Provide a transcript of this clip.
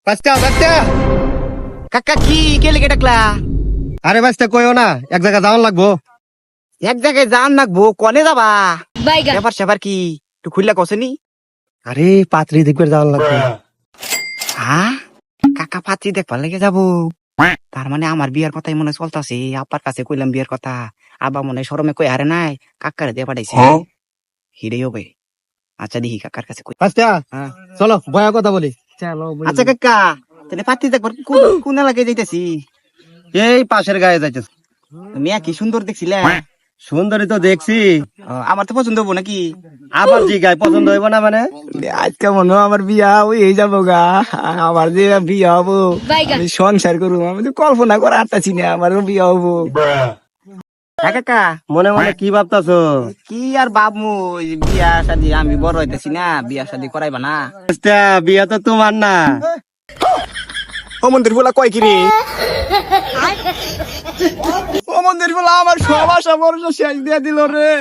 বাচ্চা বাচ্চা কাকা কি কে লেগে ডাকলা? আরে বাচ্চা কইও না, এক জায়গা যাওয়ার লাগবো। এক জায়গায় যান নাকবো, কনে যাবা? বাইগা ব্যাপার স্যাপার কি একটু খুললা কসেনি? আরে পাত্রী দেখবে যাওয়ার লাগবো। হ্যাঁ, কাকা পাত্রী দেখবার লেগে যাবো। তার মানে আমার বিয়ার কথাই মনে চলতেছে। আব্বার কাছে কইলাম বিয়ের কথা, আব্বা মনে হয় শরমে কই হারে নাই, কাকারে দিয়ে পাঠাইছে। হিরেই হবে। আচ্ছা দেখি কাকার কাছে কই। বাচ্চা হ্যাঁ। চলো ভয়া কথা বলি। আচ্ছা কাকা, তাহলে পাত্রী দেখবার কোন এলাকায় যাইতেছি? এই পাশের গায়ে যাইতেছে। মেয়া কি সুন্দর দেখছিলে? সুন্দরী তো দেখছি, আমার তো পছন্দ হবো নাকি? আবার জি গায়ে পছন্দ হইব না মানে? আজকে মনে হয় আমার বিয়া ওই হয়ে যাবো গা। আমার যে বিয়া হবো, বাইগা আমি সংসার করবো, আমি তো কল্পনা করে আটটাছি না আমারও বিয়া হবো। হ্যাঁ কাকা, মনে মনে কি ভাবতাছো? কি আর বাবু, বিয়া শাদি আমি বড় হইতেছি না, বিয়া শাদি করাইবা না? বাচ্চা, বিয়া তো তোমার না। ও মন্দির বলা কয় কিরে? ও মন্দির বলা আমার সব আশা ভরসা শেষ দিয়ে দিল রে।